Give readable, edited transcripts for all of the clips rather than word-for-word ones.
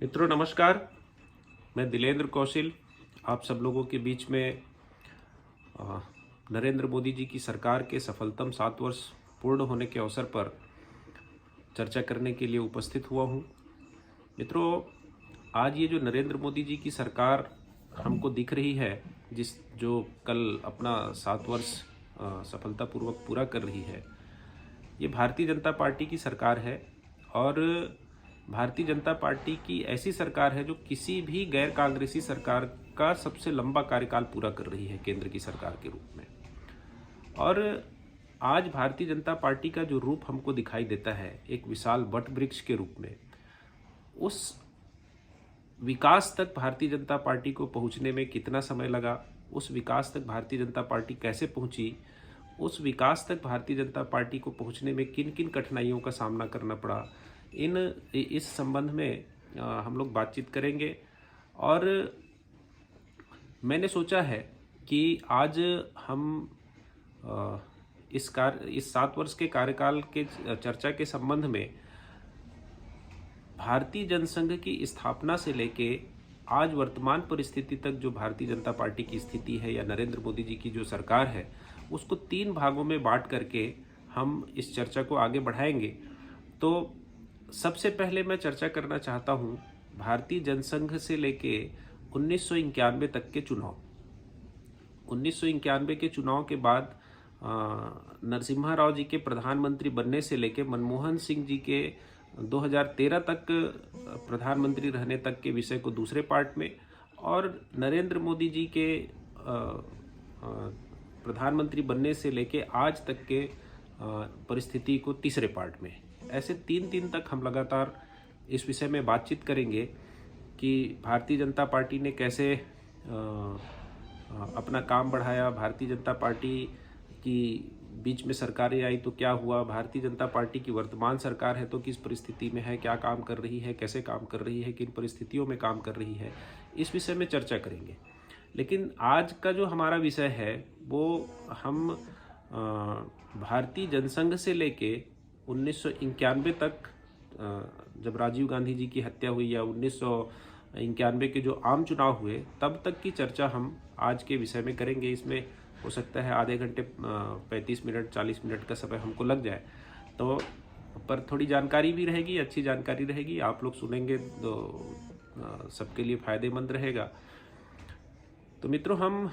मित्रों नमस्कार। मैं दिलेंद्र कौशिल आप सब लोगों के बीच में नरेंद्र मोदी जी की सरकार के सफलतम 7 वर्ष पूर्ण होने के अवसर पर चर्चा करने के लिए उपस्थित हुआ हूं। मित्रों, आज ये जो नरेंद्र मोदी जी की सरकार हमको दिख रही है, जो कल अपना 7 वर्ष सफलतापूर्वक पूरा कर रही है, ये भारतीय जनता पार्टी की सरकार है। और भारतीय जनता पार्टी की ऐसी सरकार है जो किसी भी गैर कांग्रेसी सरकार का सबसे लंबा कार्यकाल पूरा कर रही है केंद्र की सरकार के रूप में। और आज भारतीय जनता पार्टी का जो रूप हमको दिखाई देता है एक विशाल वट वृक्ष के रूप में, उस विकास तक भारतीय जनता पार्टी को पहुंचने में कितना समय लगा, उस विकास तक भारतीय जनता पार्टी कैसे पहुंची, उस विकास तक भारतीय जनता पार्टी को पहुंचने में किन किन कठिनाइयों का सामना करना पड़ा, इस संबंध में हम लोग बातचीत करेंगे। और मैंने सोचा है कि आज हम इस 7 वर्ष के कार्यकाल के चर्चा के संबंध में भारतीय जनसंघ की स्थापना से लेके आज वर्तमान परिस्थिति तक जो भारतीय जनता पार्टी की स्थिति है या नरेंद्र मोदी जी की जो सरकार है, उसको 3 भागों में बांट करके हम इस चर्चा को आगे बढ़ाएंगे। तो सबसे पहले मैं चर्चा करना चाहता हूं भारतीय जनसंघ से लेके 1991 तक के चुनाव। 1991 के चुनाव के बाद नरसिम्हा राव जी के प्रधानमंत्री बनने से लेके मनमोहन सिंह जी के 2013 तक प्रधानमंत्री रहने तक के विषय को दूसरे पार्ट में, और नरेंद्र मोदी जी के प्रधानमंत्री बनने से लेके आज तक के परिस्थिति को तीसरे पार्ट में, ऐसे 3 तक हम लगातार इस विषय में बातचीत करेंगे कि भारतीय जनता पार्टी ने कैसे अपना काम बढ़ाया, भारतीय जनता पार्टी की बीच में सरकारें आई तो क्या हुआ, भारतीय जनता पार्टी की वर्तमान सरकार है तो किस परिस्थिति में है, क्या काम कर रही है, कैसे काम कर रही है, किन परिस्थितियों में काम कर रही है, इस विषय में चर्चा करेंगे। लेकिन आज का जो हमारा विषय है वो हम भारतीय जनसंघ से लेके 1991 तक, जब राजीव गांधी जी की हत्या हुई या 1991 के जो आम चुनाव हुए तब तक की चर्चा हम आज के विषय में करेंगे। इसमें हो सकता है आधे घंटे 35 मिनट 40 मिनट का समय हमको लग जाए, तो पर थोड़ी जानकारी भी रहेगी, अच्छी जानकारी रहेगी, आप लोग सुनेंगे तो सबके लिए फायदेमंद रहेगा। तो मित्रों, हम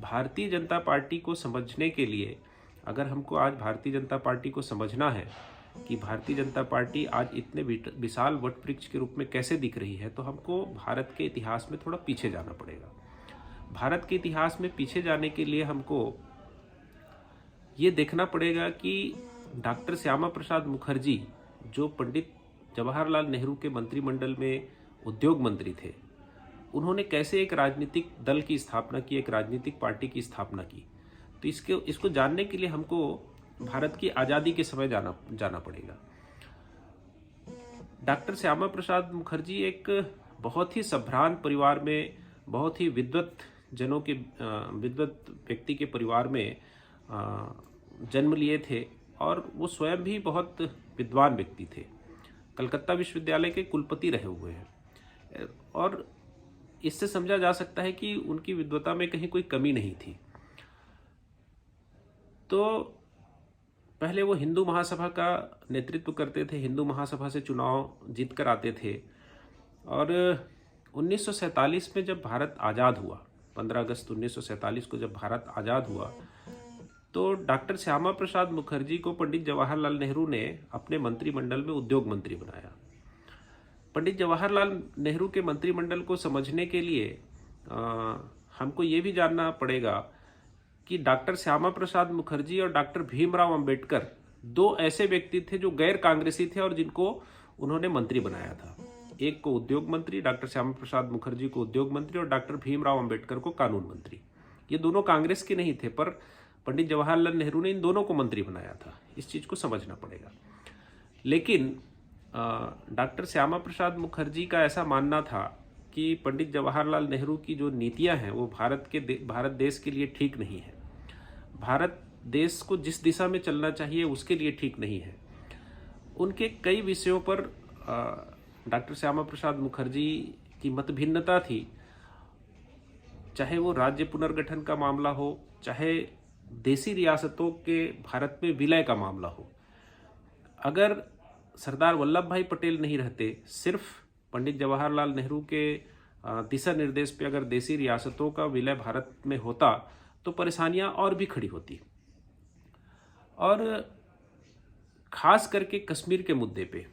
भारतीय जनता पार्टी को समझने के लिए, अगर हमको आज भारतीय जनता पार्टी को समझना है कि भारतीय जनता पार्टी आज इतने विशाल वटवृक्ष के रूप में कैसे दिख रही है, तो हमको भारत के इतिहास में थोड़ा पीछे जाना पड़ेगा। भारत के इतिहास में पीछे जाने के लिए हमको ये देखना पड़ेगा कि डॉक्टर श्यामा प्रसाद मुखर्जी, जो पंडित जवाहरलाल नेहरू के मंत्रिमंडल में उद्योग मंत्री थे, उन्होंने कैसे एक राजनीतिक दल की स्थापना की, एक राजनीतिक पार्टी की स्थापना की। तो इसको जानने के लिए हमको भारत की आज़ादी के समय जाना पड़ेगा। डॉक्टर श्यामा प्रसाद मुखर्जी एक बहुत ही संभ्रांत परिवार में, बहुत ही विद्वत व्यक्ति के परिवार में जन्म लिए थे, और वो स्वयं भी बहुत विद्वान व्यक्ति थे। कलकत्ता विश्वविद्यालय के कुलपति रहे हुए हैं, और इससे समझा जा सकता है कि उनकी विद्वता में कहीं कोई कमी नहीं थी। तो पहले वो हिंदू महासभा का नेतृत्व करते थे, हिंदू महासभा से चुनाव जीत कर आते थे। और 1947 में जब भारत आज़ाद हुआ, 15 अगस्त 1947 को जब भारत आज़ाद हुआ, तो डॉक्टर श्यामा प्रसाद मुखर्जी को पंडित जवाहरलाल नेहरू ने अपने मंत्रिमंडल में उद्योग मंत्री बनाया। पंडित जवाहरलाल नेहरू के मंत्रिमंडल को समझने के लिए हमको ये भी जानना पड़ेगा कि डॉक्टर श्यामा प्रसाद मुखर्जी और डॉक्टर भीमराव अंबेडकर 2 ऐसे व्यक्ति थे जो गैर कांग्रेसी थे और जिनको उन्होंने मंत्री बनाया था। एक को उद्योग मंत्री, डॉक्टर श्यामा प्रसाद मुखर्जी को उद्योग मंत्री, और डॉक्टर भीमराव अंबेडकर को कानून मंत्री। ये दोनों कांग्रेस के नहीं थे, पर पंडित जवाहरलाल नेहरू ने इन दोनों को मंत्री बनाया था। इस चीज़ को समझना पड़ेगा। लेकिन डॉक्टर श्यामा प्रसाद मुखर्जी का ऐसा मानना था कि पंडित जवाहरलाल नेहरू की जो नीतियां हैं वो भारत देश के लिए ठीक नहीं है, भारत देश को जिस दिशा में चलना चाहिए उसके लिए ठीक नहीं है। उनके कई विषयों पर डॉक्टर श्यामा प्रसाद मुखर्जी की मत भिन्नता थी, चाहे वो राज्य पुनर्गठन का मामला हो, चाहे देसी रियासतों के भारत में विलय का मामला हो। अगर सरदार वल्लभ भाई पटेल नहीं रहते, सिर्फ पंडित जवाहरलाल नेहरू के दिशा निर्देश पे अगर देसी रियासतों का विलय भारत में होता तो परेशानियां और भी खड़ी होती। और खास करके कश्मीर के मुद्दे पे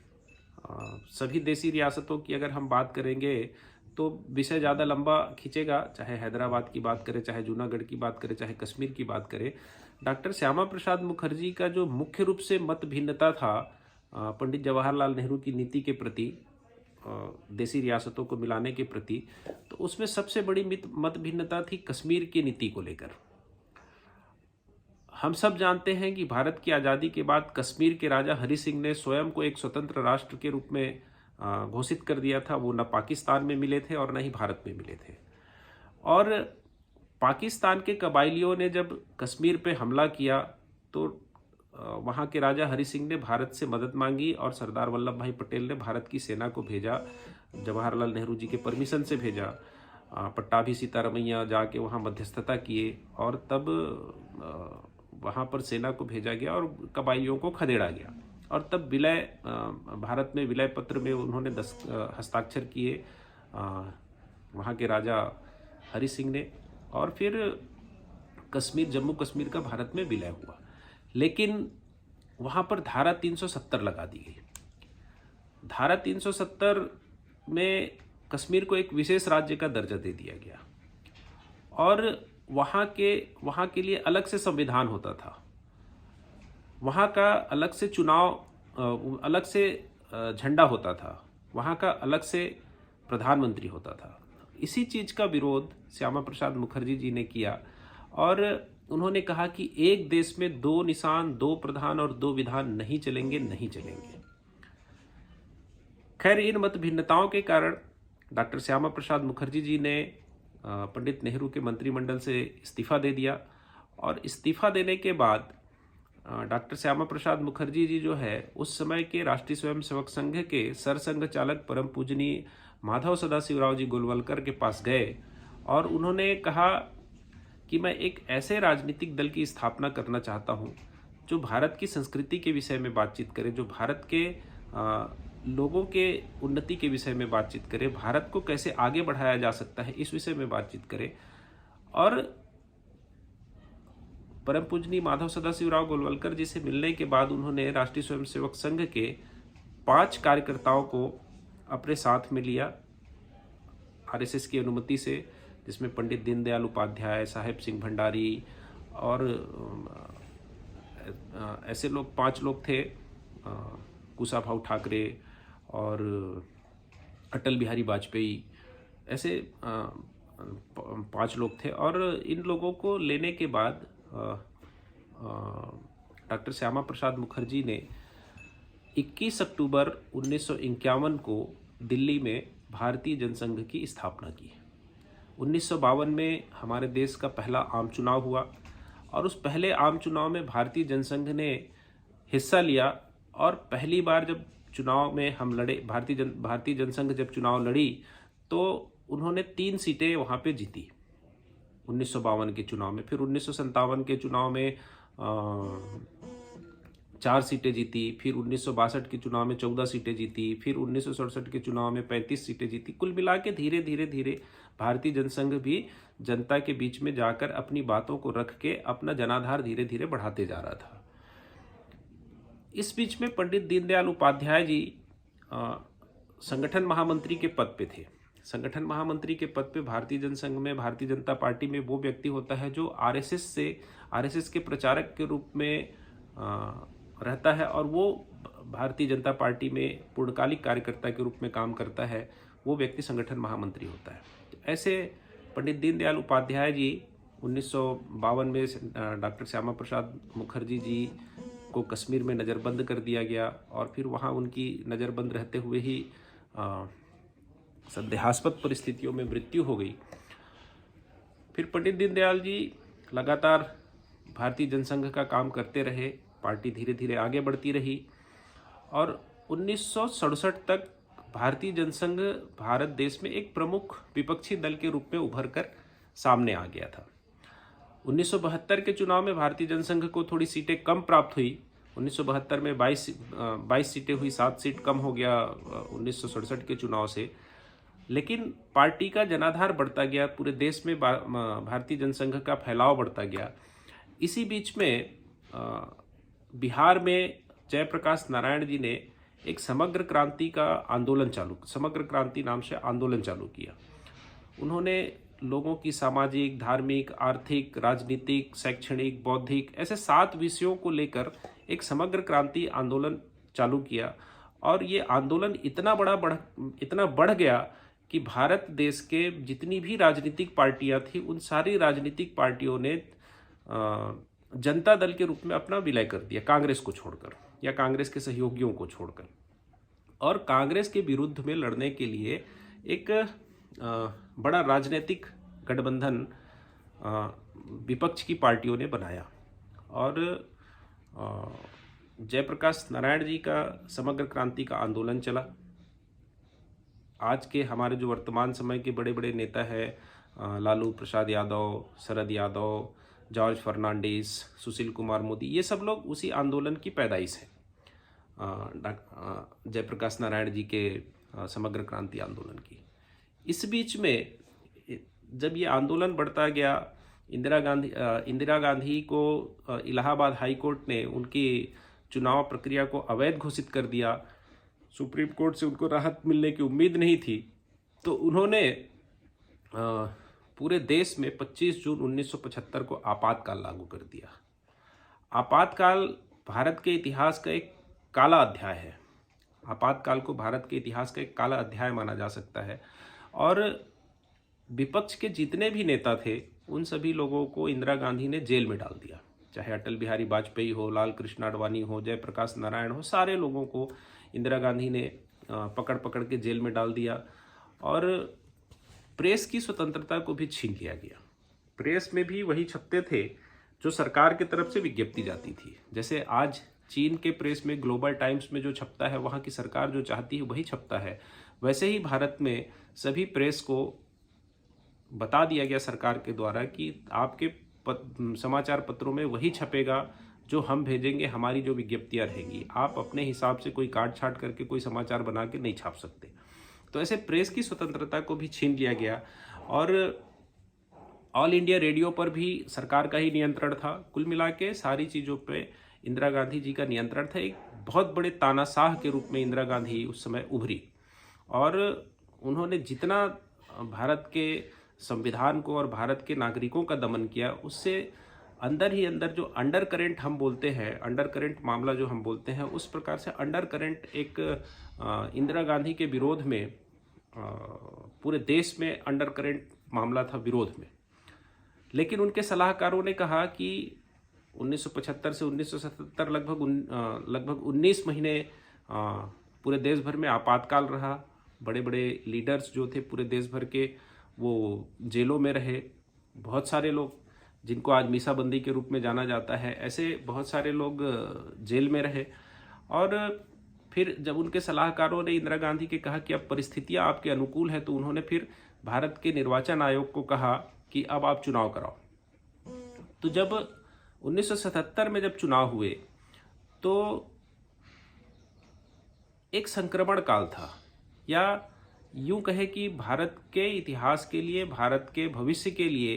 सभी देसी रियासतों की अगर हम बात करेंगे तो विषय ज़्यादा लंबा खींचेगा, चाहे हैदराबाद की बात करें, चाहे जूनागढ़ की बात करें, चाहे कश्मीर की बात करें। डॉक्टर श्यामा प्रसाद मुखर्जी का जो मुख्य रूप से मत भिन्नता था पंडित जवाहरलाल नेहरू की नीति के प्रति, देसी रियासतों को मिलाने के प्रति, तो उसमें सबसे बड़ी मत भिन्नता थी कश्मीर की नीति को लेकर। हम सब जानते हैं कि भारत की आज़ादी के बाद कश्मीर के राजा हरि सिंह ने स्वयं को एक स्वतंत्र राष्ट्र के रूप में घोषित कर दिया था। वो न पाकिस्तान में मिले थे और न ही भारत में मिले थे। और पाकिस्तान के कबाइलियों ने जब कश्मीर पे हमला किया तो वहाँ के राजा हरि सिंह ने भारत से मदद मांगी और सरदार वल्लभ भाई पटेल ने भारत की सेना को भेजा, जवाहरलाल नेहरू जी के परमिशन से भेजा। पट्टाभी सीतारमैया जाके वहाँ मध्यस्थता किए और तब वहाँ पर सेना को भेजा गया और कबाइलियों को खदेड़ा गया। और तब विलय, भारत में विलय पत्र में उन्होंने हस्ताक्षर किए वहाँ के राजा हरि सिंह ने, और फिर कश्मीर, जम्मू कश्मीर का भारत में विलय हुआ। लेकिन वहाँ पर धारा 370 लगा दी गई। धारा 370 में कश्मीर को एक विशेष राज्य का दर्जा दे दिया गया और वहाँ के लिए अलग से संविधान होता था, वहाँ का अलग से चुनाव, अलग से झंडा होता था, वहाँ का अलग से प्रधानमंत्री होता था। इसी चीज़ का विरोध श्यामा प्रसाद मुखर्जी जी ने किया और उन्होंने कहा कि एक देश में 2 निशान, 2 प्रधान और 2 विधान नहीं चलेंगे। खैर, इन मत भिन्नताओं के कारण डॉक्टर श्यामा प्रसाद मुखर्जी जी ने पंडित नेहरू के मंत्रिमंडल से इस्तीफा दे दिया। और इस्तीफा देने के बाद डॉक्टर श्यामा प्रसाद मुखर्जी जी जो है उस समय के राष्ट्रीय स्वयंसेवक संघ के सरसंघ चालक परम पूजनीय माधव सदाशिवराव जी गोलवलकर के पास गए और उन्होंने कहा कि मैं एक ऐसे राजनीतिक दल की स्थापना करना चाहता हूं जो भारत की संस्कृति के विषय में बातचीत करे, जो भारत के लोगों के उन्नति के विषय में बातचीत करे, भारत को कैसे आगे बढ़ाया जा सकता है इस विषय में बातचीत करे। और परम पूजनीय माधव सदाशिवराव गोलवलकर जी से मिलने के बाद उन्होंने राष्ट्रीय स्वयंसेवक संघ के 5 कार्यकर्ताओं को अपने साथ में लिया आरएसएस की अनुमति से, जिसमें पंडित दीनदयाल उपाध्याय, साहेब सिंह भंडारी और ऐसे लोग 5 लोग थे, कुशाभाऊ ठाकरे और अटल बिहारी वाजपेयी, ऐसे 5 लोग थे। और इन लोगों को लेने के बाद डॉक्टर श्यामा प्रसाद मुखर्जी ने 21 अक्टूबर 1951 को दिल्ली में भारतीय जनसंघ की स्थापना की। 1952 में हमारे देश का पहला आम चुनाव हुआ और उस पहले आम चुनाव में भारतीय जनसंघ ने हिस्सा लिया और पहली बार जब चुनाव में हम लड़े, भारतीय जनसंघ जब चुनाव लड़ी तो उन्होंने 3 सीटें वहाँ पे जीती 1952 के चुनाव में। फिर 1957 के चुनाव में 4 सीटें जीती, फिर 1962 के चुनाव में 14 सीटें जीती, फिर 1967 के चुनाव में 35 सीटें जीती। कुल मिला के धीरे धीरे भारतीय जनसंघ भी जनता के बीच में जाकर अपनी बातों को रख के अपना जनाधार धीरे धीरे बढ़ाते जा रहा था। इस बीच में पंडित दीनदयाल उपाध्याय जी संगठन महामंत्री के पद पे थे। संगठन महामंत्री के पद पे भारतीय जनसंघ में, भारतीय जनता पार्टी में वो व्यक्ति होता है जो आरएसएस के प्रचारक के रूप में रहता है और वो भारतीय जनता पार्टी में पूर्णकालिक कार्यकर्ता के रूप में काम करता है, वो व्यक्ति संगठन महामंत्री होता है। तो ऐसे पंडित दीनदयाल उपाध्याय जी 1952 में डॉक्टर श्यामा प्रसाद मुखर्जी जी को कश्मीर में नज़रबंद कर दिया गया और फिर वहाँ उनकी नज़रबंद रहते हुए ही संदेहास्पद परिस्थितियों में मृत्यु हो गई। फिर पंडित दीनदयाल जी लगातार भारतीय जनसंघ का काम करते रहे, पार्टी धीरे धीरे आगे बढ़ती रही और 1967 तक भारतीय जनसंघ भारत देश में एक प्रमुख विपक्षी दल के रूप में उभर कर सामने आ गया था। 1972 के चुनाव में भारतीय जनसंघ को थोड़ी सीटें कम प्राप्त हुई। 1972 में 22 सीटें हुई, 7 सीट कम हो गया 1967 के चुनाव से। लेकिन पार्टी का जनाधार बढ़ता गया, पूरे देश में भारतीय जनसंघ का फैलाव बढ़ता गया। इसी बीच में बिहार में जयप्रकाश नारायण जी ने एक समग्र क्रांति नाम से आंदोलन चालू किया। उन्होंने लोगों की सामाजिक, धार्मिक, आर्थिक, राजनीतिक, शैक्षणिक, बौद्धिक ऐसे 7 विषयों को लेकर एक समग्र क्रांति आंदोलन चालू किया। और ये आंदोलन इतना बढ़ गया कि भारत देश के जितनी भी राजनीतिक पार्टियां थी, उन सारी राजनीतिक पार्टियों ने जनता दल के रूप में अपना विलय कर दिया, कांग्रेस को छोड़कर या कांग्रेस के सहयोगियों को छोड़कर। और कांग्रेस के विरुद्ध में लड़ने के लिए एक बड़ा राजनीतिक गठबंधन विपक्ष की पार्टियों ने बनाया। और जयप्रकाश नारायण जी का समग्र क्रांति का आंदोलन चला। आज के हमारे जो वर्तमान समय के बड़े बड़े नेता हैं, लालू प्रसाद यादव, शरद यादव, जॉर्ज फर्नांडिस, सुशील कुमार मोदी, ये सब लोग उसी आंदोलन की पैदाइश है, जयप्रकाश नारायण जी के समग्र क्रांति आंदोलन की। इस बीच में जब ये आंदोलन बढ़ता गया, इंदिरा गांधी को इलाहाबाद हाई कोर्ट ने उनकी चुनाव प्रक्रिया को अवैध घोषित कर दिया। सुप्रीम कोर्ट से उनको राहत मिलने की उम्मीद नहीं थी, तो उन्होंने पूरे देश में 25 जून 1975 को आपातकाल लागू कर दिया। आपातकाल भारत के इतिहास का एक काला अध्याय है। आपातकाल को भारत के इतिहास का एक काला अध्याय माना जा सकता है। और विपक्ष के जितने भी नेता थे, उन सभी लोगों को इंदिरा गांधी ने जेल में डाल दिया। चाहे अटल बिहारी वाजपेयी हो, लाल कृष्ण आडवाणी हो, जयप्रकाश नारायण हो, सारे लोगों को इंदिरा गांधी ने पकड़ के जेल में डाल दिया। और प्रेस की स्वतंत्रता को भी छीन लिया गया। प्रेस में भी वही छपते थे जो सरकार की तरफ से विज्ञप्ति जाती थी। जैसे आज चीन के प्रेस में, ग्लोबल टाइम्स में जो छपता है, वहाँ की सरकार जो चाहती है वही छपता है। वैसे ही भारत में सभी प्रेस को बता दिया गया सरकार के द्वारा कि आपके समाचार पत्रों में वही छपेगा जो हम भेजेंगे, हमारी जो विज्ञप्तियाँ रहेंगी। आप अपने हिसाब से कोई काट छाट करके कोई समाचार बना के नहीं छाप सकते। तो ऐसे प्रेस की स्वतंत्रता को भी छीन लिया गया। और ऑल इंडिया रेडियो पर भी सरकार का ही नियंत्रण था। कुल मिला के सारी चीज़ों पे इंदिरा गांधी जी का नियंत्रण था। एक बहुत बड़े तानाशाह के रूप में इंदिरा गांधी उस समय उभरी। और उन्होंने जितना भारत के संविधान को और भारत के नागरिकों का दमन किया, उससे अंदर ही अंदर जो अंडर करेंट हम बोलते हैं, अंडर करेंट मामला जो हम बोलते हैं, उस प्रकार से अंडर करेंट एक इंदिरा गांधी के विरोध में पूरे देश में अंडर करेंट मामला था विरोध में। लेकिन उनके सलाहकारों ने कहा कि 1975 से 1977 लगभग 19 महीने पूरे देश भर में आपातकाल रहा। बड़े बड़े लीडर्स जो थे पूरे देश भर के, वो जेलों में रहे। बहुत सारे लोग जिनको आज मीसाबंदी के रूप में जाना जाता है, ऐसे बहुत सारे लोग जेल में रहे। और फिर जब उनके सलाहकारों ने इंदिरा गांधी के कहा कि अब परिस्थितियां आपके अनुकूल है, तो उन्होंने फिर भारत के निर्वाचन आयोग को कहा कि अब आप चुनाव कराओ। तो जब 1977 में जब चुनाव हुए, तो एक संक्रमण काल था, या यूं कहे कि भारत के इतिहास के लिए, भारत के भविष्य के लिए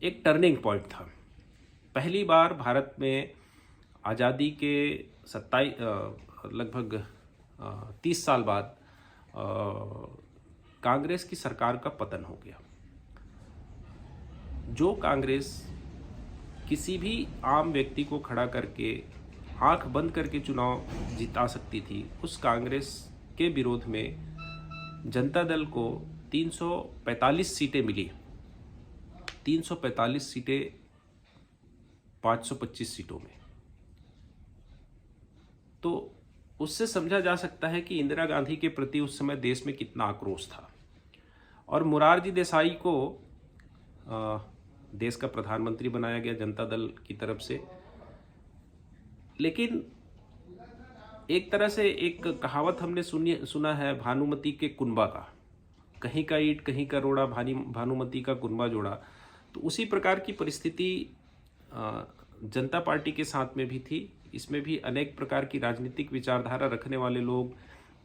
एक टर्निंग पॉइंट था। पहली बार भारत में आज़ादी के लगभग 30 साल बाद कांग्रेस की सरकार का पतन हो गया। जो कांग्रेस किसी भी आम व्यक्ति को खड़ा करके आंख बंद करके चुनाव जिता सकती थी, उस कांग्रेस के विरोध में जनता दल को 345 सीटें मिली। 345 सीटें 525 सीटों में। तो उससे समझा जा सकता है कि इंदिरा गांधी के प्रति उस समय देश में कितना आक्रोश था। और मोरारजी देसाई को देश का प्रधानमंत्री बनाया गया जनता दल की तरफ से। लेकिन एक तरह से एक कहावत हमने सुना है भानुमति के कुनबा का, कहीं का ईंट कहीं का रोड़ा, भानुमति का कुनबा जोड़ा। तो उसी प्रकार की परिस्थिति जनता पार्टी के साथ में भी थी। इसमें भी अनेक प्रकार की राजनीतिक विचारधारा रखने वाले लोग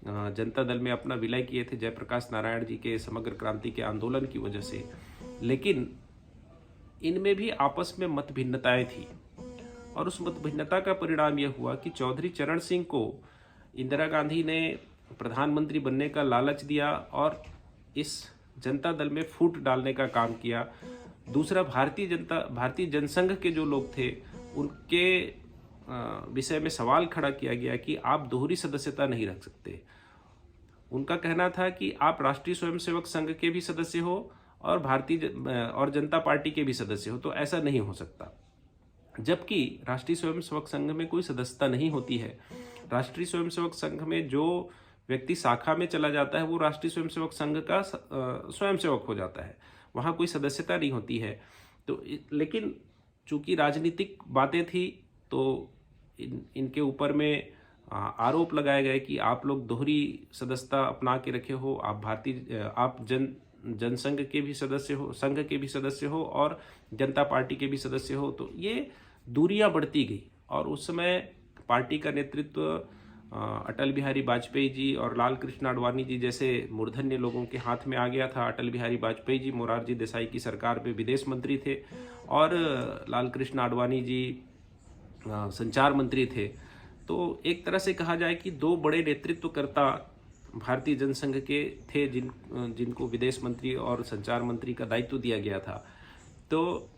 जनता दल में अपना विलय किए थे, जयप्रकाश नारायण जी के समग्र क्रांति के आंदोलन की वजह से। लेकिन इनमें भी आपस में मत भिन्नताएं थी, और उस मत भिन्नता का परिणाम यह हुआ कि चौधरी चरण सिंह को इंदिरा गांधी ने प्रधानमंत्री बनने का लालच दिया और इस जनता दल में फूट डालने का काम किया। दूसरा, भारतीय जनसंघ के जो लोग थे उनके विषय में सवाल खड़ा किया गया कि आप दोहरी सदस्यता नहीं रख सकते। उनका कहना था कि आप राष्ट्रीय स्वयंसेवक संघ के भी सदस्य हो और जनता पार्टी के भी सदस्य हो, तो ऐसा नहीं हो सकता। जबकि राष्ट्रीय स्वयंसेवक संघ में कोई सदस्यता नहीं होती है। राष्ट्रीय स्वयंसेवक संघ में जो व्यक्ति शाखा में चला जाता है वो राष्ट्रीय स्वयंसेवक संघ का स्वयंसेवक हो जाता है, वहाँ कोई सदस्यता नहीं होती है। तो लेकिन चूंकि राजनीतिक बातें थी तो इनके ऊपर में आरोप लगाए गए कि आप लोग दोहरी सदस्यता अपना के रखे हो, आप जनसंघ के भी सदस्य हो, संघ के भी सदस्य हो और जनता पार्टी के भी सदस्य हो। तो ये दूरियां बढ़ती गई और उस समय पार्टी का नेतृत्व अटल बिहारी वाजपेयी जी और लाल कृष्ण आडवाणी जी जैसे मूर्धन्य लोगों के हाथ में आ गया था। अटल बिहारी वाजपेयी जी मोरारजी देसाई की सरकार में विदेश मंत्री थे और लाल कृष्ण आडवाणी जी संचार मंत्री थे। तो एक तरह से कहा जाए कि दो बड़े नेतृत्वकर्ता भारतीय जनसंघ के थे जिनको विदेश मंत्री और संचार मंत्री का दायित्व दिया गया था। तो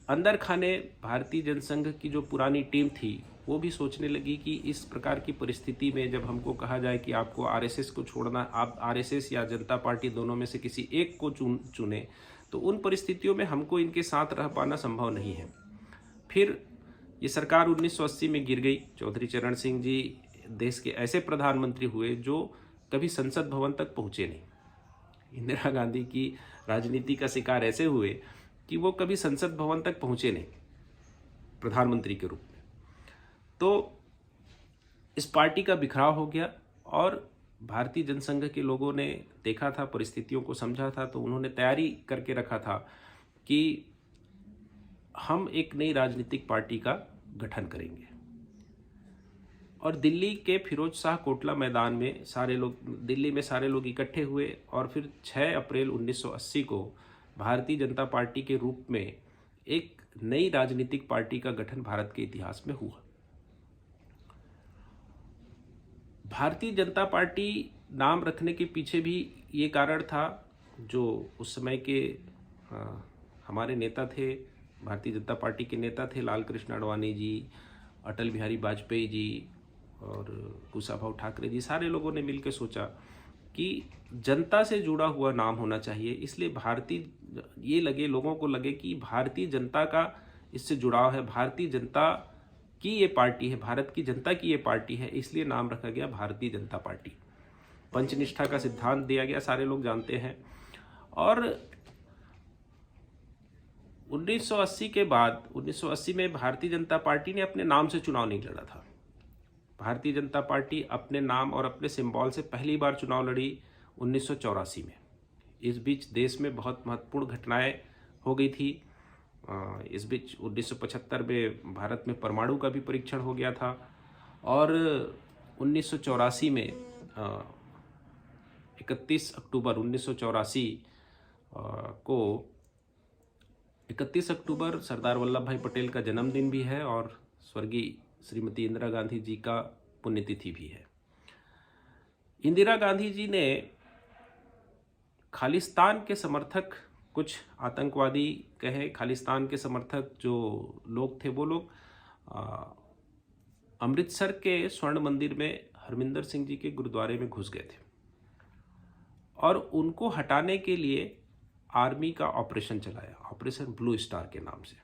अंदर खाने भारतीय जनसंघ की जो पुरानी टीम थी वो भी सोचने लगी कि इस प्रकार की परिस्थिति में जब हमको कहा जाए कि आपको आरएसएस को छोड़ना, आप आरएसएस या जनता पार्टी दोनों में से किसी एक को चुने, तो उन परिस्थितियों में हमको इनके साथ रह पाना संभव नहीं है। फिर ये सरकार 1980 में गिर गई। चौधरी चरण सिंह जी देश के ऐसे प्रधानमंत्री हुए जो कभी संसद भवन तक पहुंचे नहीं। इंदिरा गांधी की राजनीति का शिकार ऐसे हुए कि वो कभी संसद भवन तक पहुंचे नहीं प्रधानमंत्री के रूप में। तो इस पार्टी का बिखराव हो गया और भारतीय जनसंघ के लोगों ने देखा था, परिस्थितियों को समझा था, तो उन्होंने तैयारी करके रखा था कि हम एक नई राजनीतिक पार्टी का गठन करेंगे। और दिल्ली के फिरोज शाह कोटला मैदान में दिल्ली में सारे लोग इकट्ठे हुए और फिर 6 अप्रैल 1980 को भारतीय जनता पार्टी के रूप में एक नई राजनीतिक पार्टी का गठन भारत के इतिहास में हुआ। भारतीय जनता पार्टी नाम रखने के पीछे भी ये कारण था, जो उस समय के हमारे नेता थे, भारतीय जनता पार्टी के नेता थे लाल कृष्ण आडवाणी जी, अटल बिहारी वाजपेयी जी और कुशाभाऊ ठाकरे जी, सारे लोगों ने मिलकर सोचा कि जनता से जुड़ा हुआ नाम होना चाहिए। इसलिए लोगों को लगे कि भारतीय जनता का इससे जुड़ाव है, भारतीय जनता की ये पार्टी है, भारत की जनता की ये पार्टी है, इसलिए नाम रखा गया भारतीय जनता पार्टी। पंचनिष्ठा का सिद्धांत दिया गया, सारे लोग जानते हैं। और 1980 के बाद 1980 में भारतीय जनता पार्टी ने अपने नाम से चुनाव नहीं लड़ा था। भारतीय जनता पार्टी अपने नाम और अपने सिंबल से पहली बार चुनाव लड़ी 1984 में। इस बीच देश में बहुत महत्वपूर्ण घटनाएं हो गई थी। इस बीच 1975 में भारत में परमाणु का भी परीक्षण हो गया था और 1984 में 31 अक्टूबर 1984 को 31 अक्टूबर सरदार वल्लभ भाई पटेल का जन्मदिन भी है और स्वर्गीय श्रीमती इंदिरा गांधी जी का पुण्यतिथि भी है। इंदिरा गांधी जी ने खालिस्तान के समर्थक, कुछ आतंकवादी कहे, खालिस्तान के समर्थक जो लोग थे वो लोग अमृतसर के स्वर्ण मंदिर में हरमिंदर सिंह जी के गुरुद्वारे में घुस गए थे और उनको हटाने के लिए आर्मी का ऑपरेशन चलाया, ऑपरेशन ब्लू स्टार के नाम से।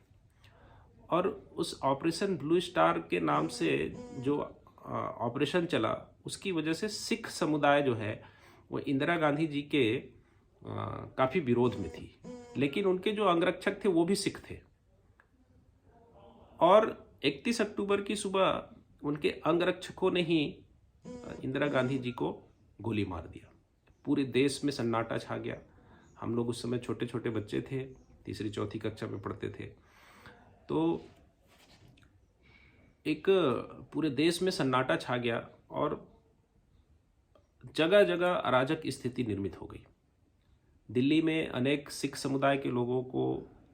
और उस ऑपरेशन ब्लू स्टार के नाम से जो ऑपरेशन चला, उसकी वजह से सिख समुदाय जो है वो इंदिरा गांधी जी के काफ़ी विरोध में थी, लेकिन उनके जो अंगरक्षक थे वो भी सिख थे। और 31 अक्टूबर की सुबह उनके अंगरक्षकों ने ही इंदिरा गांधी जी को गोली मार दिया। पूरे देश में सन्नाटा छा गया। हम लोग उस समय छोटे छोटे बच्चे थे, तीसरी चौथी कक्षा में पढ़ते थे। तो एक पूरे देश में सन्नाटा छा गया और जगह जगह अराजक स्थिति निर्मित हो गई। दिल्ली में अनेक सिख समुदाय के लोगों को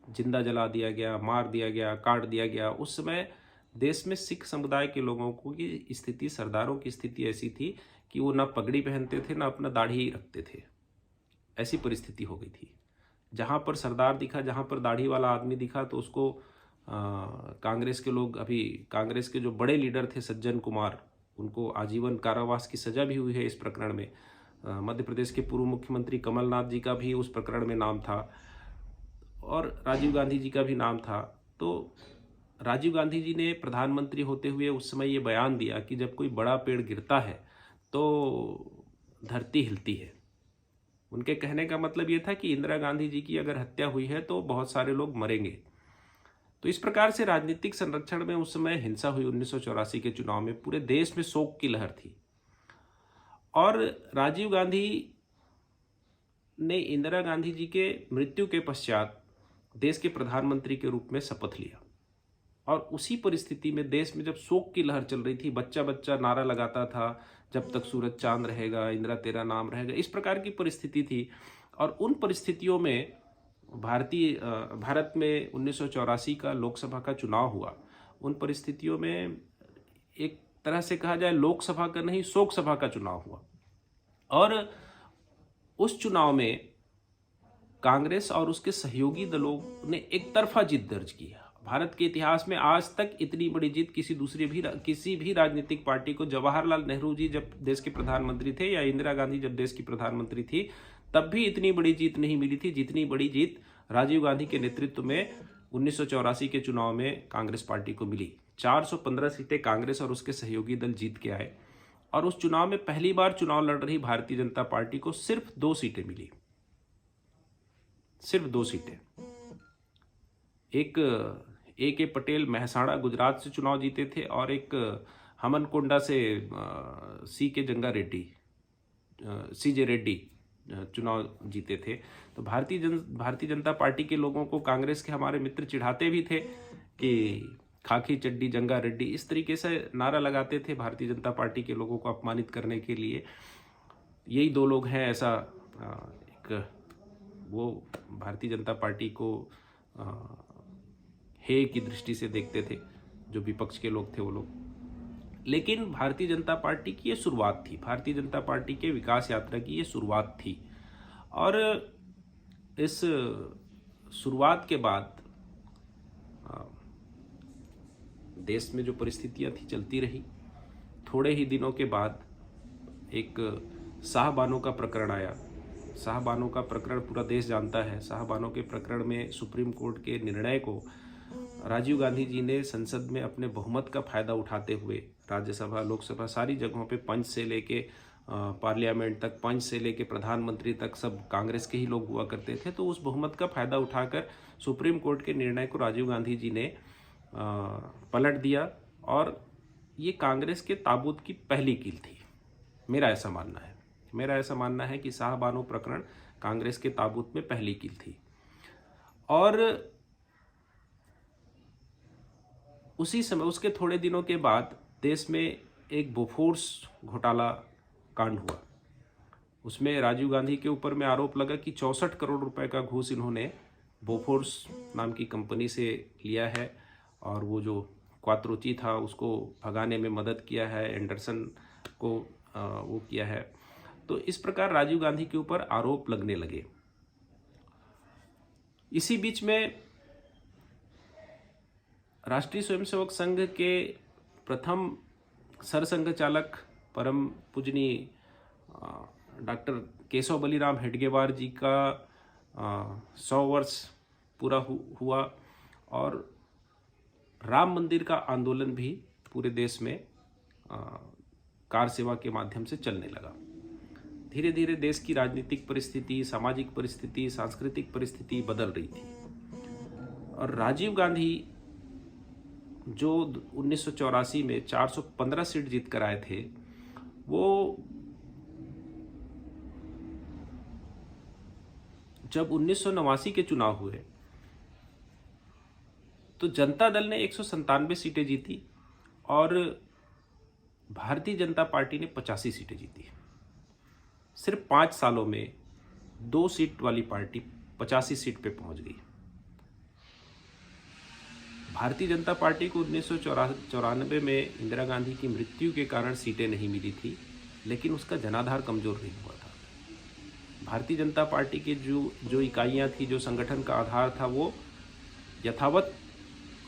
जिंदा जला दिया गया, मार दिया गया, काट दिया गया। उस समय देश में सिख समुदाय के लोगों को की स्थिति, सरदारों की स्थिति ऐसी थी कि वो ना पगड़ी पहनते थे, ना अपना दाढ़ी रखते थे। ऐसी परिस्थिति हो गई थी। जहाँ पर सरदार दिखा, जहाँ पर दाढ़ी वाला आदमी दिखा, तो उसको कांग्रेस के लोग, अभी कांग्रेस के जो बड़े लीडर थे सज्जन कुमार, उनको आजीवन कारावास की सजा भी हुई है इस प्रकरण में। मध्य प्रदेश के पूर्व मुख्यमंत्री कमलनाथ जी का भी उस प्रकरण में नाम था और राजीव गांधी जी का भी नाम था। तो राजीव गांधी जी ने प्रधानमंत्री होते हुए उस समय ये बयान दिया कि जब कोई बड़ा पेड़ गिरता है तो धरती हिलती है। उनके कहने का मतलब ये था कि इंदिरा गांधी जी की अगर हत्या हुई है तो बहुत सारे लोग मरेंगे। तो इस प्रकार से राजनीतिक संरक्षण में उस समय हिंसा हुई। 1984 के चुनाव में पूरे देश में शोक की लहर थी और राजीव गांधी ने इंदिरा गांधी जी के मृत्यु के पश्चात देश के प्रधानमंत्री के रूप में शपथ लिया। और उसी परिस्थिति में देश में जब शोक की लहर चल रही थी, बच्चा बच्चा नारा लगाता था, जब तक सूरज चांद रहेगा इंदिरा तेरा नाम रहेगा, इस प्रकार की परिस्थिति थी। और उन परिस्थितियों में भारत में 1984 का लोकसभा का चुनाव हुआ। उन परिस्थितियों में एक तरह से कहा जाए लोकसभा का नहीं, शोक सभा का चुनाव हुआ। और उस चुनाव में कांग्रेस और उसके सहयोगी दलों ने एक तरफा जीत दर्ज की। भारत के इतिहास में आज तक इतनी बड़ी जीत किसी भी राजनीतिक पार्टी को, जवाहरलाल नेहरू जी जब देश के प्रधानमंत्री थे या इंदिरा गांधी जब देश की प्रधानमंत्री थी, तब भी इतनी बड़ी जीत नहीं मिली थी जितनी बड़ी जीत राजीव गांधी के नेतृत्व में 1984 के चुनाव में कांग्रेस पार्टी को मिली। 415 सीटें कांग्रेस और उसके सहयोगी दल जीत के आए और उस चुनाव में पहली बार चुनाव लड़ रही भारतीय जनता पार्टी को सिर्फ 2 सीटें मिली, सिर्फ 2 सीटें। एक A.K. पटेल मेहसाणा गुजरात से चुनाव जीते थे और एक हमनकोंडा से C.J. रेड्डी चुनाव जीते थे। तो भारतीय जनता पार्टी के लोगों को कांग्रेस के हमारे मित्र चिढ़ाते भी थे कि खाकी चड्डी जंगा रेड्डी, इस तरीके से नारा लगाते थे भारतीय जनता पार्टी के लोगों को अपमानित करने के लिए। यही 2 लोग हैं ऐसा एक वो भारतीय जनता पार्टी को हे की दृष्टि से देखते थे, जो विपक्ष के लोग थे वो लोग। लेकिन भारतीय जनता पार्टी की ये शुरुआत थी, भारतीय जनता पार्टी के विकास यात्रा की ये शुरुआत थी। और इस शुरुआत के बाद देश में जो परिस्थितियां थी चलती रही। थोड़े ही दिनों के बाद एक शाहबानो का प्रकरण आया। शाहबानो का प्रकरण पूरा देश जानता है। शाहबानो के प्रकरण में सुप्रीम कोर्ट के निर्णय को राजीव गांधी जी ने संसद में अपने बहुमत का फायदा उठाते हुए, राज्यसभा लोकसभा सारी जगहों पे पंच से लेके पार्लियामेंट तक, पंच से लेके प्रधानमंत्री तक सब कांग्रेस के ही लोग हुआ करते थे। तो उस बहुमत का फायदा उठाकर सुप्रीम कोर्ट के निर्णय को राजीव गांधी जी ने पलट दिया और ये कांग्रेस के ताबूत की पहली कील थी। मेरा ऐसा मानना है कि शाहबानो प्रकरण कांग्रेस के ताबूत में पहली कील थी। और उसी समय, उसके थोड़े दिनों के बाद देश में एक बोफोर्स घोटाला कांड हुआ। उसमें राजीव गांधी के ऊपर में आरोप लगा कि 64 करोड़ रुपए का घूस इन्होंने बोफोर्स नाम की कंपनी से लिया है और वो जो क्वात्रोची था उसको भगाने में मदद किया है, एंडरसन को वो किया है। तो इस प्रकार राजीव गांधी के ऊपर आरोप लगने लगे। इसी बीच में राष्ट्रीय स्वयंसेवक संघ के प्रथम सरसंघ चालक परम पूजनीय डॉक्टर केशव बलिराम हेडगेवार जी का 100 वर्ष पूरा हुआ और राम मंदिर का आंदोलन भी पूरे देश में कार सेवा के माध्यम से चलने लगा। धीरे धीरे देश की राजनीतिक परिस्थिति, सामाजिक परिस्थिति, सांस्कृतिक परिस्थिति बदल रही थी और राजीव गांधी जो 1984 में 415 सीट जीत कर आए थे, वो जब 1989 के चुनाव हुए तो जनता दल ने 197 सीटें जीती और भारतीय जनता पार्टी ने 85 सीटें जीती। सिर्फ 5 सालों में 2 सीट वाली पार्टी 85 सीट पे पहुंच गई। भारतीय जनता पार्टी को 1994 में इंदिरा गांधी की मृत्यु के कारण सीटें नहीं मिली थी, लेकिन उसका जनाधार कमजोर नहीं हुआ था। भारतीय जनता पार्टी की जो इकाइयां थी, जो संगठन का आधार था, वो यथावत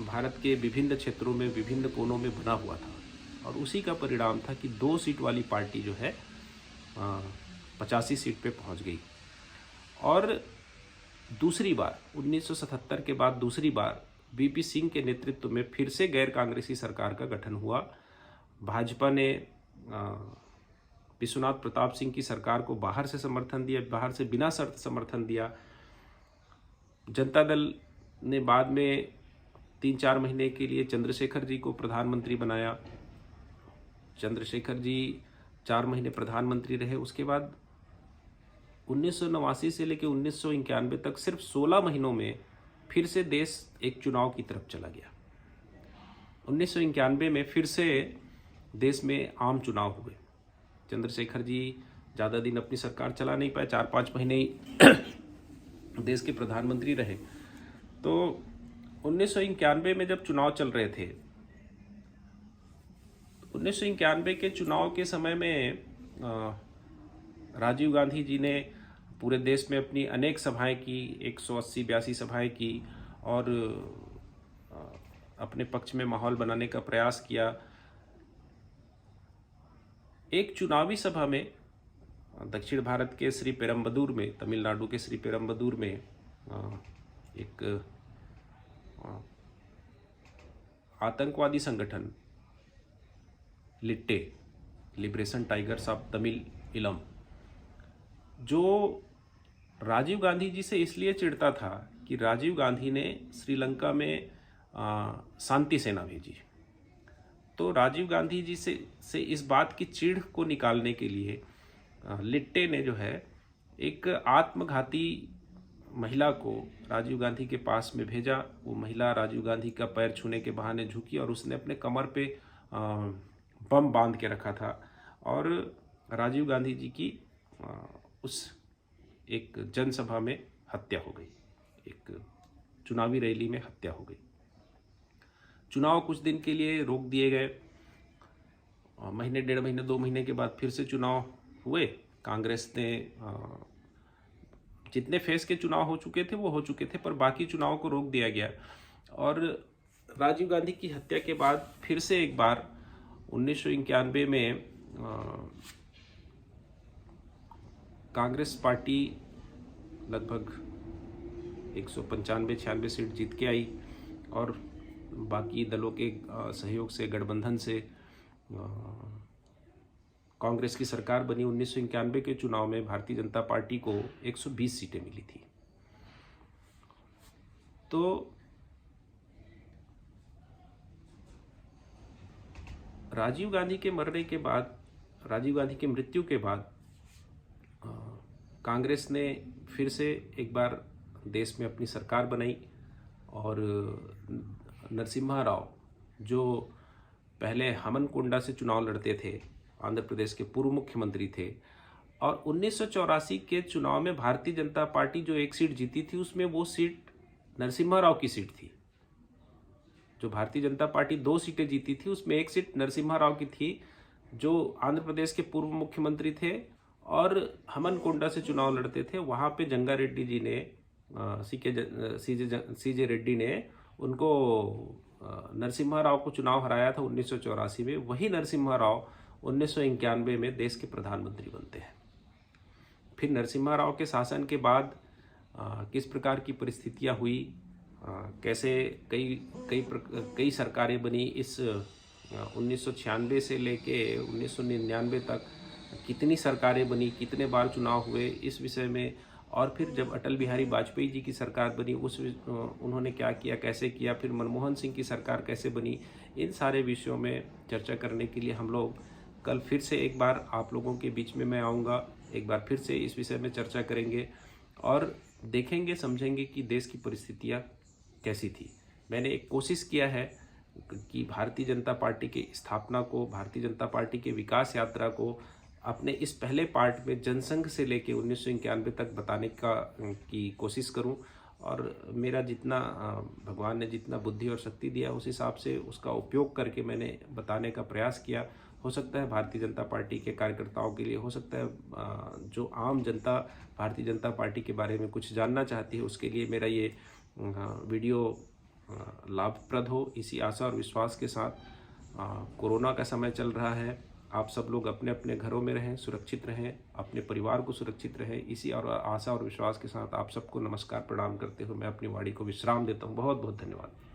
भारत के विभिन्न क्षेत्रों में, विभिन्न कोनों में बना हुआ था, और उसी का परिणाम था कि 2 सीट वाली पार्टी जो है 85 सीट पे पहुंच गई। और दूसरी बार 1977 के बाद दूसरी बार वीपी सिंह के नेतृत्व में फिर से गैर कांग्रेसी सरकार का गठन हुआ। भाजपा ने विश्वनाथ प्रताप सिंह की सरकार को बाहर से समर्थन दिया, बाहर से बिना शर्त समर्थन दिया। जनता दल ने बाद में 3-4 महीने के लिए चंद्रशेखर जी को प्रधानमंत्री बनाया। चंद्रशेखर जी 4 महीने प्रधानमंत्री रहे। उसके बाद 1989 से लेकर 1991 तक सिर्फ 16 महीनों में फिर से देश एक चुनाव की तरफ चला गया। 1991 में फिर से देश में आम चुनाव हुए। चंद्रशेखर जी ज़्यादा दिन अपनी सरकार चला नहीं पाए, 4-5 महीने ही देश के प्रधानमंत्री रहे। तो 1991 में जब चुनाव चल रहे थे, 1991 के चुनाव के समय में राजीव गांधी जी ने पूरे देश में अपनी अनेक सभाएं की, 180-82 सभाएं की, और अपने पक्ष में माहौल बनाने का प्रयास किया। एक चुनावी सभा में दक्षिण भारत के श्री पेरम्बदूर में, तमिलनाडु के श्री पेरम्बदूर में एक आतंकवादी संगठन लिट्टे, लिबरेशन टाइगर्स ऑफ तमिल इलम, जो राजीव गांधी जी से इसलिए चिढ़ता था कि राजीव गांधी ने श्रीलंका में शांति सेना भेजी। तो राजीव गांधी जी से इस बात की चिढ़ को निकालने के लिए लिट्टे ने जो है एक आत्मघाती महिला को राजीव गांधी के पास में भेजा। वो महिला राजीव गांधी का पैर छूने के बहाने झुकी और उसने अपने कमर पे बम बांध के रखा था, और राजीव गांधी जी की उस एक जनसभा में हत्या हो गई, एक चुनावी रैली में हत्या हो गई। चुनाव कुछ दिन के लिए रोक दिए गए। महीने, 1.5 महीने, 2 महीने के बाद फिर से चुनाव हुए। कांग्रेस ने जितने फेज के चुनाव हो चुके थे वो हो चुके थे, पर बाकी चुनाव को रोक दिया गया। और राजीव गांधी की हत्या के बाद फिर से एक बार 1991 में कांग्रेस पार्टी लगभग 195-96 सीट जीत के आई, और बाकी दलों के सहयोग से, गठबंधन से कांग्रेस की सरकार बनी। 1991 के चुनाव में भारतीय जनता पार्टी को 120 सीटें मिली थी। तो राजीव गांधी के मरने के बाद, राजीव गांधी की मृत्यु के बाद कांग्रेस ने फिर से एक बार देश में अपनी सरकार बनाई, और नरसिम्हा राव, जो पहले हमनकोंडा से चुनाव लड़ते थे, आंध्र प्रदेश के पूर्व मुख्यमंत्री थे, और 1984 के चुनाव में भारतीय जनता पार्टी जो एक सीट जीती थी, उसमें वो सीट नरसिम्हा राव की सीट थी। जो भारतीय जनता पार्टी 2 सीटें जीती थी, उसमें एक सीट नरसिम्हा राव की थी, जो आंध्र प्रदेश के पूर्व मुख्यमंत्री थे और हमनकोंडा से चुनाव लड़ते थे। वहाँ पे जंगा रेड्डी जी ने, सीजे रेड्डी ने उनको, नरसिम्हा राव को चुनाव हराया था 1984 में। वही नरसिम्हा राव 1991 में देश के प्रधानमंत्री बनते हैं। फिर नरसिम्हा राव के शासन के बाद किस प्रकार की परिस्थितियां हुई, कैसे कई सरकारें बनी, इस 1996 से लेके 1999 तक कितनी सरकारें बनी, कितने बार चुनाव हुए, इस विषय में और फिर जब अटल बिहारी वाजपेयी जी की सरकार बनी उन्होंने क्या किया, कैसे किया, फिर मनमोहन सिंह की सरकार कैसे बनी, इन सारे विषयों में चर्चा करने के लिए हम लोग कल फिर से एक बार आप लोगों के बीच में मैं आऊँगा। एक बार फिर से इस विषय में चर्चा करेंगे और देखेंगे, समझेंगे कि देश की परिस्थितियाँ कैसी थी। मैंने एक कोशिश किया है कि भारतीय जनता पार्टी की स्थापना को, भारतीय जनता पार्टी के विकास यात्रा को अपने इस पहले पार्ट में जनसंघ से लेके 1991 तक बताने की कोशिश करूं और मेरा जितना भगवान ने जितना बुद्धि और शक्ति दिया उस हिसाब से उसका उपयोग करके मैंने बताने का प्रयास किया। हो सकता है भारतीय जनता पार्टी के कार्यकर्ताओं के लिए, हो सकता है जो आम जनता भारतीय जनता पार्टी के बारे में कुछ जानना चाहती है उसके लिए मेरा ये वीडियो लाभप्रद हो, इसी आशा और विश्वास के साथ। कोरोना का समय चल रहा है, आप सब लोग अपने अपने घरों में रहें, सुरक्षित रहें, अपने परिवार को सुरक्षित रहें, इसी और आशा और विश्वास के साथ आप सबको नमस्कार प्रणाम करते हुए मैं अपनी वाणी को विश्राम देता हूँ। बहुत बहुत धन्यवाद।